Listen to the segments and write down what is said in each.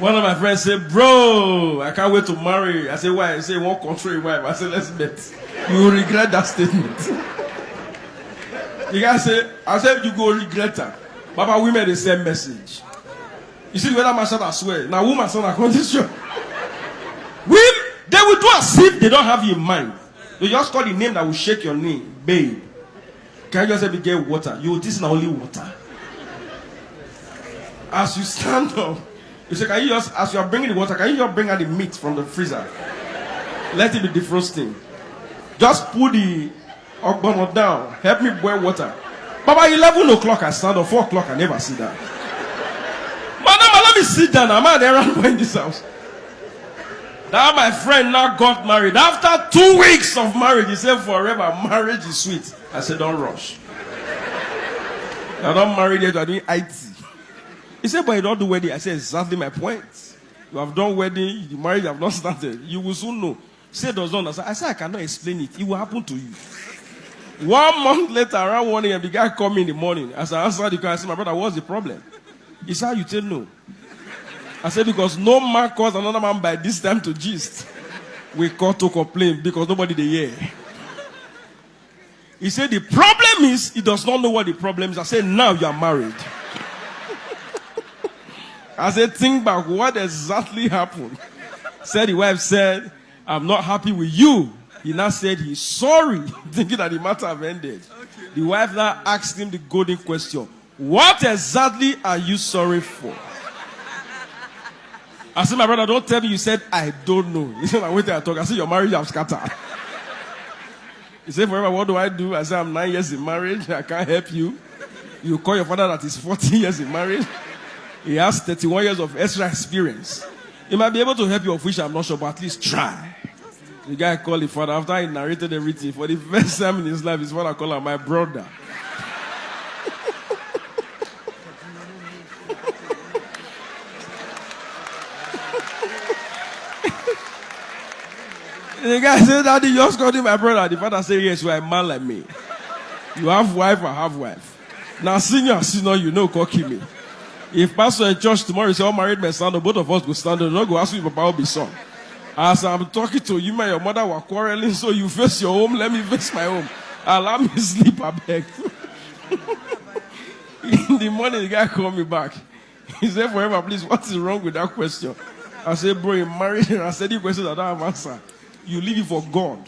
One of my friends said, bro, I can't wait to marry. I said, why? He said, won't control your wife. I said, let's bet. You will regret that statement. The guy said, I said, you go regret her. Papa, women, the same message. You see, whether my son I swear. Now, woman, son, I condition. Women, they will do as if they don't have you in mind. They just call the name that will shake your name. Babe. Can you just say, get water? You, this is not only water. As you stand up, you say, can you just, as you are bringing the water, can you just bring out the meat from the freezer? Let it be defrosting. Just put the ogbono down. Help me boil water. Papa, 11 o'clock I stand up, 4 o'clock I never sit down. Madam, let me sit down. I'm out there around in this house. That my friend now got married. After 2 weeks of marriage, he said forever, marriage is sweet. I said, don't rush. You're not married yet, you're doing IT. He said, but you don't do wedding. I said, exactly my point. You have done wedding, the marriage have not started. You will soon know. He said, does not understand. I said, I cannot explain it. It will happen to you. 1 month later, around 1 a.m., the guy called me in the morning. As I answered the call, I said, my brother, what's the problem? He said, you tell no. I said, because no man calls another man by this time to gist. We call to complain because nobody they hear. He said, the problem is, he does not know what the problem is. I said, now you are married. I said, think back, what exactly happened? Said the wife said, I'm not happy with you. He now said he's sorry, thinking that the matter have ended. Okay. The wife now asked him the golden question. What exactly are you sorry for? I said, my brother, don't tell me you said, I don't know. He said, wait till I talk. I said, your marriage have scattered. He said, forever, what do? I said, I'm 9 years in marriage. I can't help you. You call your father that is 40 years in marriage. He has 31 years of extra experience. He might be able to help you, of which I'm not sure, but at least try. The guy called his father after he narrated everything. For the first time in his life, his father called him my brother. The guy said, Daddy, you just called him my brother. The father said, yes, you are a man like me. You have wife, I have wife. Now, senior and senior, you know, call me. If pastor in church tomorrow is all married men stand up, both of us will stand up. Not go ask you if Papa will be son. As I'm talking to you, and your mother were quarreling, so you face your home, let me face my home. Allow me sleep, I beg. In the morning, the guy called me back. He said, forever, please, what is wrong with that question? I said, bro, you married, and I said, the question that I don't have answer. You leave it for God.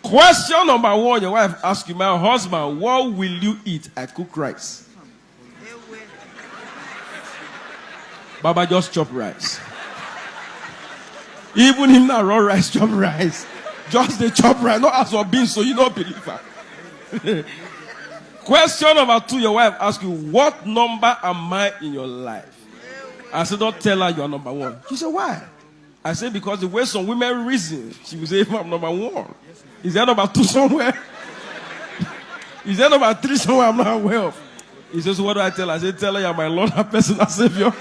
Question number 1, your wife asks you, my husband, what will you eat? I cook rice. Baba just chop rice. Even him now raw rice, chop rice. Just the chop rice, not as for beans, so you don't believe her. Question number 2, your wife asks you, what number am I in your life? I said, don't tell her you are number 1. She said, why? I said, because the way some women reason, she will say, if I'm number 1. Is there number 2 somewhere? Is there number 3 somewhere I'm not aware of? He says, what do I tell her? I said, tell her you're my Lord and personal Savior.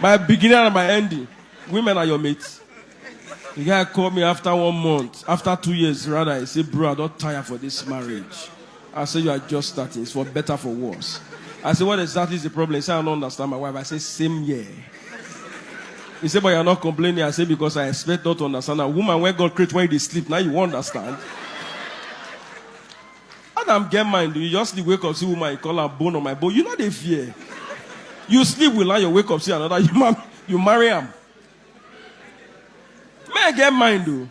My beginning and my ending. Women are your mates. The guy called me after 1 month, after 2 years rather. He said, bro, I'm not tired for this marriage. I said, you are just starting. It's for better, for worse. I said, what exactly is the problem? He said, I don't understand my wife. I said, same year. He said, but you're not complaining. I said, because I expect not to understand. A woman, when God created, when they sleep, now you won't understand. Adam, get mind. You just wake up, see woman, you call her bone on my bone. You know they fear. You sleep with her, you wake up, see another, you marry him. May I get mind, though?